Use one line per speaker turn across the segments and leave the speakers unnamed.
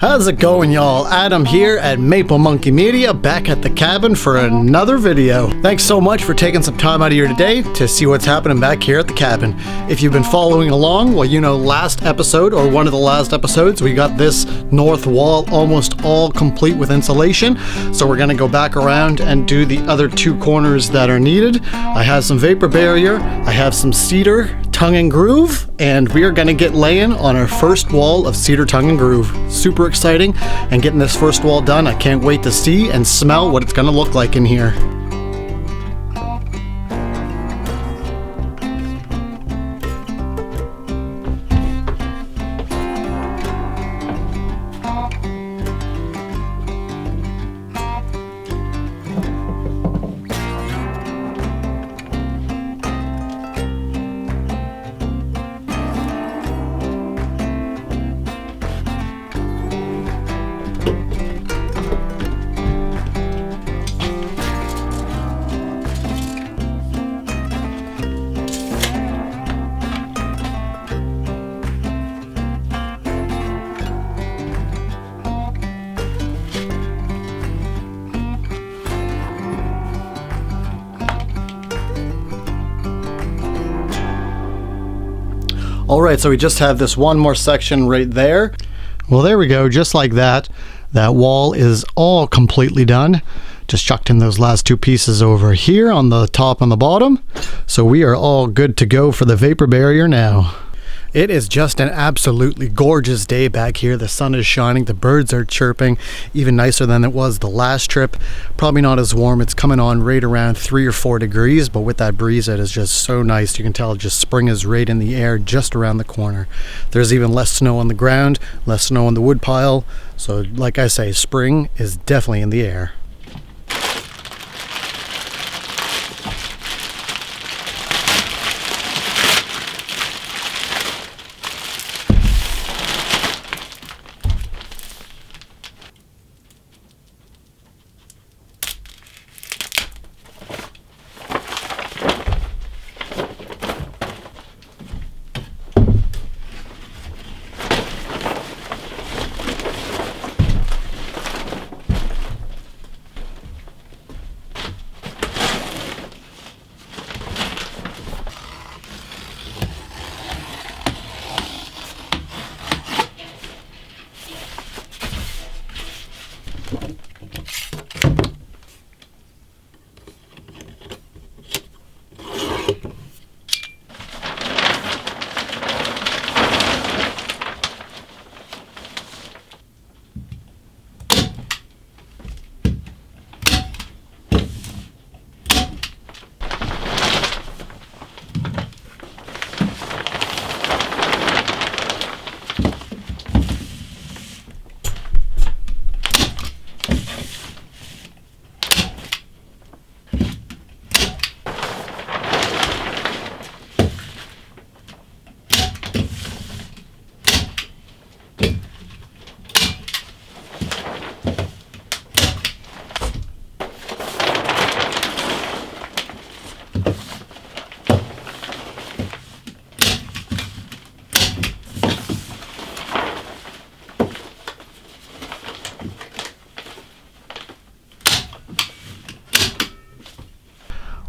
How's it going, y'all? Adam here at Maple Monkey Media, back at the cabin for another video. Thanks so much for taking some time out of your day to see what's happening back here at the cabin. If you've been following along, well, you know, last episode, or one of the last episodes, we got this north wall almost all complete with insulation. So we're gonna go back around and do the other two corners that are needed. I have some vapor barrier, I have some Cedar Tongue Groove, and we are gonna get laying on our first wall of Cedar Tongue Groove. Super exciting, and getting this first wall done, I can't wait to see and smell what it's gonna look like in here. Alright, so we just have this one more section right there. Well, there we go, just like that. That wall is all completely done. Just chucked in those last two pieces over here on the top and the bottom. So we are all good to go for the vapor barrier now. It is just an absolutely gorgeous day back here. The sun is shining, the birds are chirping, even nicer than it was the last trip. Probably not as warm. It's coming on right around 3 or 4 degrees, but with that breeze, it is just so nice. You can tell just spring is right in the air just around the corner. There's even less snow on the ground, less snow on the wood pile. So like I say, spring is definitely in the air.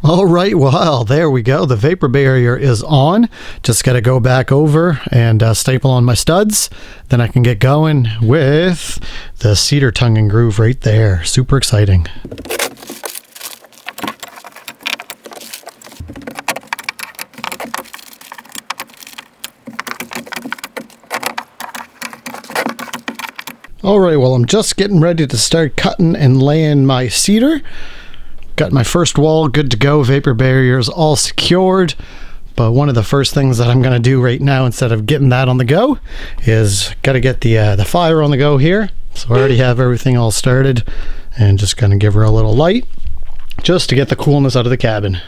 All right, well, there we go. The vapor barrier is on. Just got to go back over and staple on my studs. Then I can get going with the Cedar Tongue Groove right there. Super exciting. All right, well, I'm just getting ready to start cutting and laying my cedar. Got my first wall good to go, vapor barriers all secured. But one of the first things that I'm going to do right now, instead of getting that on the go, is got to get the fire on the go here. So I already have everything all started, and just going to give her a little light just to get the coolness out of the cabin.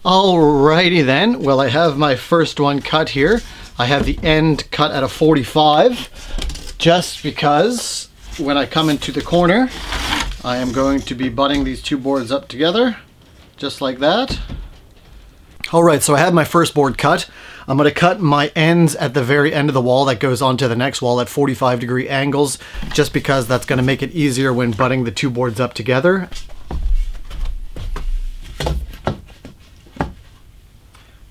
Alrighty then, well, I have my first one cut here. I have the end cut at a 45, just because when I come into the corner, I am going to be butting these two boards up together, just like that. Alright, so I have my first board cut. I'm going to cut my ends at the very end of the wall that goes onto the next wall at 45-degree angles, just because that's going to make it easier when butting the two boards up together.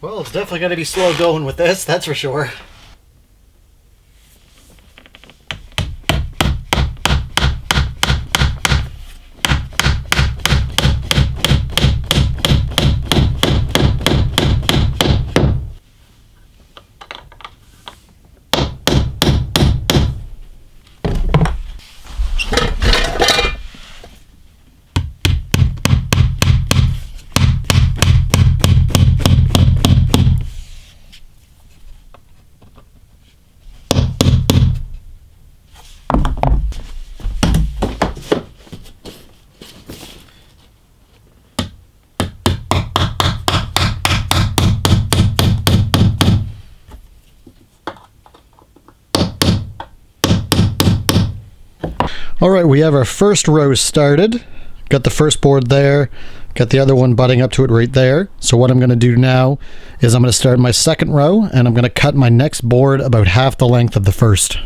Well, it's definitely going to be slow going with this, that's for sure. Alright, we have our first row started. Got the first board there, got the other one butting up to it right there. So what I'm going to do now is I'm going to start my second row, and I'm going to cut my next board about half the length of the first.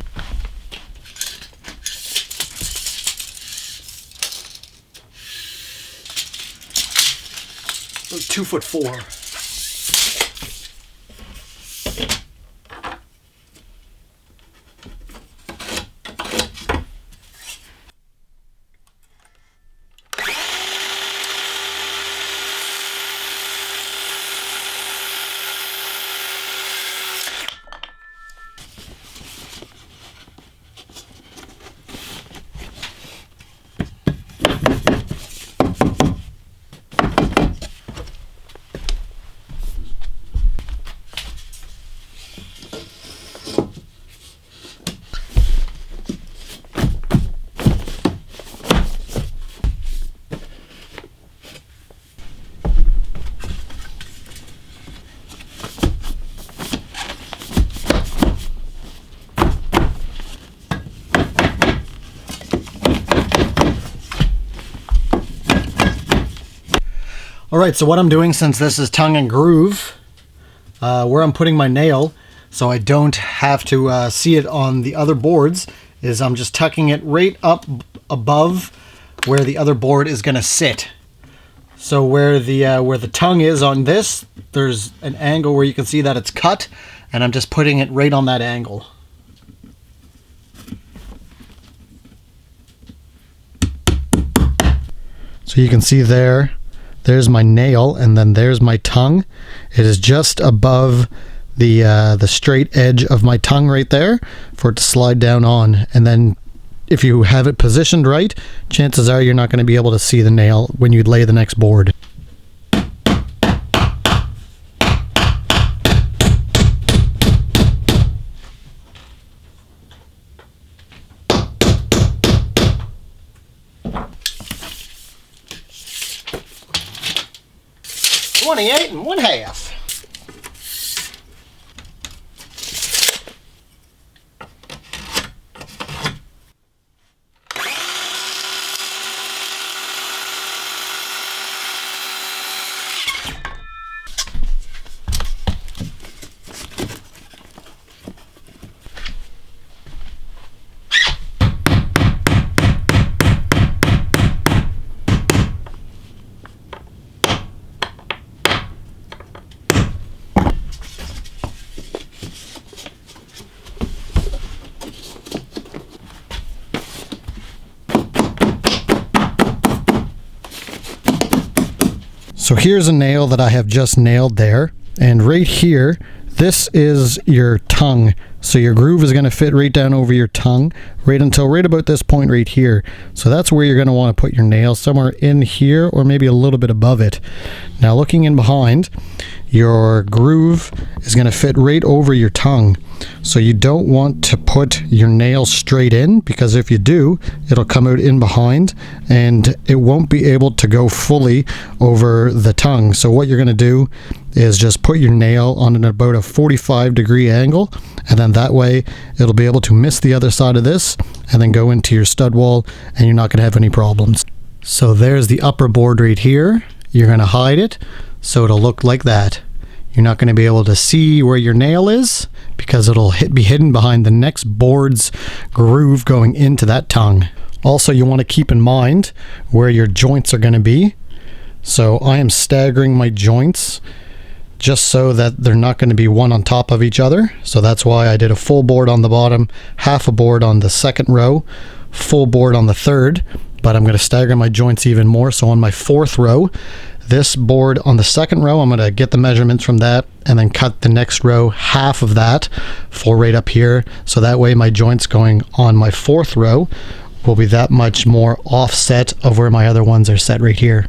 About 2'4". Alright, so what I'm doing, since this is tongue and groove, where I'm putting my nail, so I don't have to see it on the other boards, is I'm just tucking it right up above where the other board is going to sit. So where the tongue is on this, there's an angle where you can see that it's cut, and I'm just putting it right on that angle. So you can see there's my nail, and then there's my tongue. It is just above the straight edge of my tongue right there for it to slide down on. And then if you have it positioned right, chances are you're not going to be able to see the nail when you lay the next board. $28 1/2. So here's a nail that I have just nailed there, and right here, this is your tongue. So your groove is going to fit right down over your tongue, right about this point right here. So that's where you're going to want to put your nail, somewhere in here or maybe a little bit above it. Now looking in behind, your groove is going to fit right over your tongue. So you don't want to put your nail straight in, because if you do, it'll come out in behind and it won't be able to go fully over the tongue. So what you're going to do is just put your nail on about a 45-degree angle, and then that way it'll be able to miss the other side of this and then go into your stud wall, and you're not going to have any problems. So there's the upper board right here. You're going to hide it so it'll look like that. You're not going to be able to see where your nail is because it'll be hidden behind the next board's groove going into that tongue. Also, you want to keep in mind where your joints are going to be. So I am staggering my joints just so that they're not going to be one on top of each other. So that's why I did a full board on the bottom, half a board on the second row, full board on the third, but I'm going to stagger my joints even more. So on my fourth row, this board on the second row, I'm going to get the measurements from that and then cut the next row half of that for right up here. So that way my joints going on my fourth row will be that much more offset of where my other ones are set right here.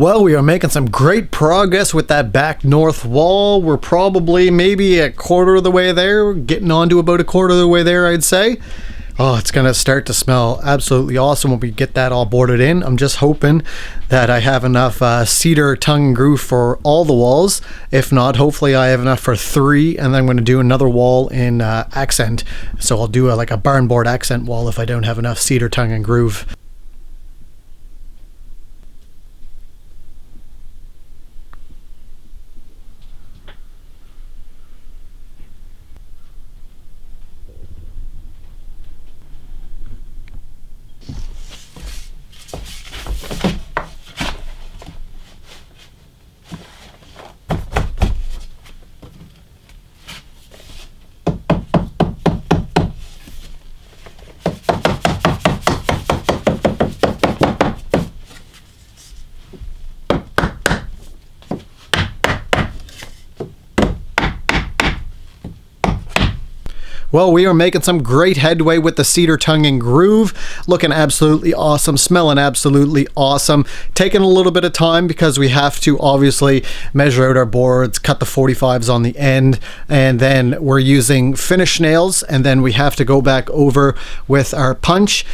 Well, we are making some great progress with that back north wall. We're probably maybe a quarter of the way there, getting on to about a quarter of the way there, I'd say. Oh, it's going to start to smell absolutely awesome when we get that all boarded in. I'm just hoping that I have enough Cedar Tongue Groove for all the walls. If not, hopefully I have enough for 3, and then I'm going to do another wall in accent. So I'll do like a barn board accent wall if I don't have enough Cedar Tongue and Groove. Well, we are making some great headway with the Cedar Tongue and Groove. Looking absolutely awesome, smelling absolutely awesome. Taking a little bit of time because we have to obviously measure out our boards, cut the 45s on the end, and then we're using finish nails, and then we have to go back over with our punch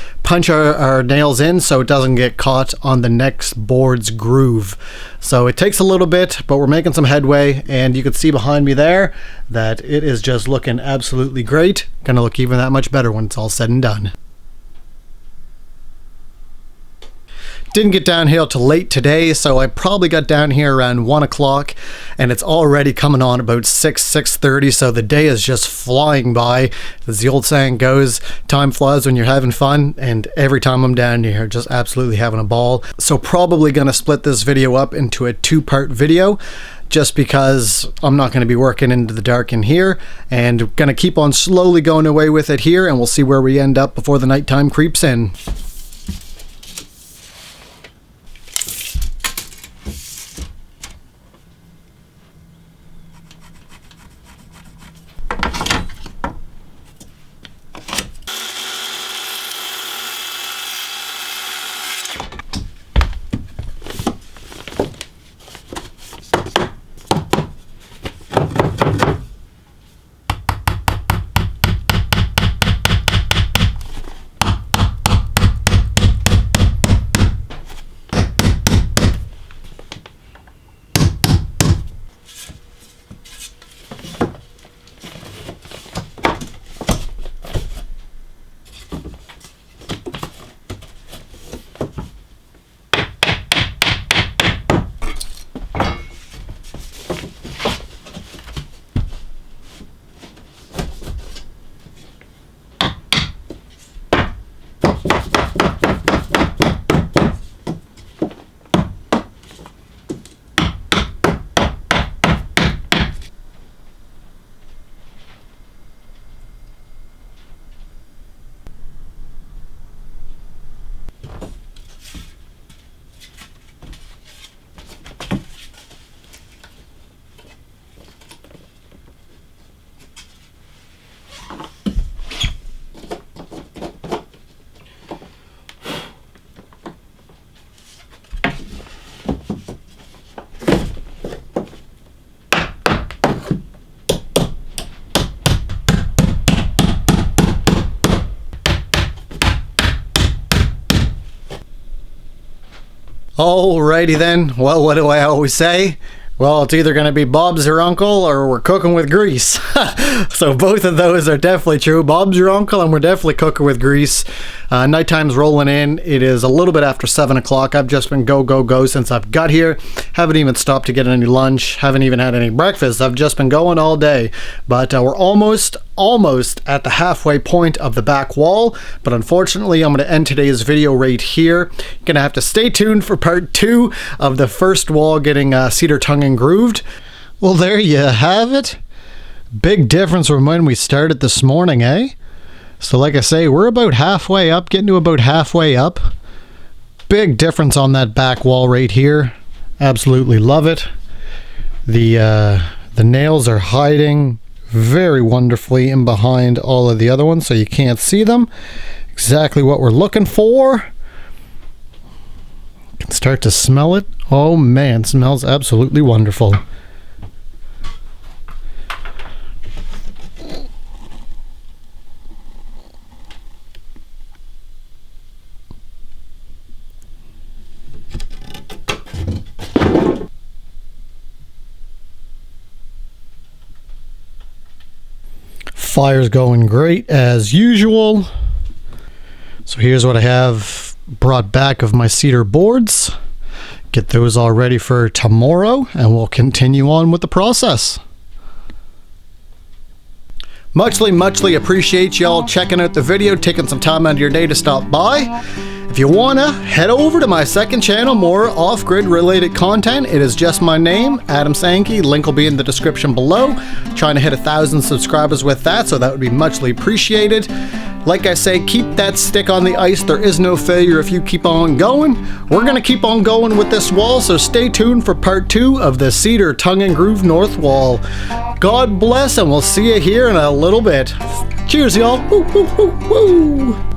our nails in so it doesn't get caught on the next board's groove. So it takes a little bit, but we're making some headway, and you can see behind me there that it is just looking absolutely great. Gonna look even that much better when it's all said and done. Didn't get down here till late today, so I probably got down here around 1 o'clock, and it's already coming on about 6:30, so the day is just flying by. As the old saying goes, time flies when you're having fun, and every time I'm down here, just absolutely having a ball. So probably gonna split this video up into a 2-part video, just because I'm not going to be working into the dark in here, and going to keep on slowly going away with it here, and we'll see where we end up before the nighttime creeps in. Alrighty then, well, what do I always say? Well, it's either going to be Bob's your uncle or we're cooking with grease. So both of those are definitely true. Bob's your uncle and we're definitely cooking with grease. Nighttime's rolling in. It is a little bit after 7 o'clock. I've just been go since I've got here. Haven't even stopped to get any lunch. Haven't even had any breakfast. I've just been going all day. But we're almost at the halfway point of the back wall. But unfortunately, I'm going to end today's video right here. You're going to have to stay tuned for part 2 of the first wall getting Cedar Tongue and Grooved. Well, there you have it. Big difference from when we started this morning, eh? So like I say, we're about halfway up, getting to about halfway up. Big difference on that back wall right here. Absolutely love it. The nails are hiding very wonderfully in behind all of the other ones, so you can't see them. Exactly what we're looking for. can start to smell it. Oh man, smells absolutely wonderful. Fire's going great as usual. So here's what I have brought back of my cedar boards. Get those all ready for tomorrow, and we'll continue on with the process. Muchly appreciate y'all checking out the video, taking some time out of your day to stop by. If you wanna, head over to my second channel, more off-grid related content. It is just my name, Adam Sankey. Link will be in the description below. Trying to hit 1,000 subscribers with that, so that would be muchly appreciated. Like I say, keep that stick on the ice. There is no failure if you keep on going. We're gonna keep on going with this wall, so stay tuned for part 2 of the Cedar Tongue Groove North Wall. God bless, and we'll see you here in a little bit. Cheers, y'all. Woo, woo, woo, woo.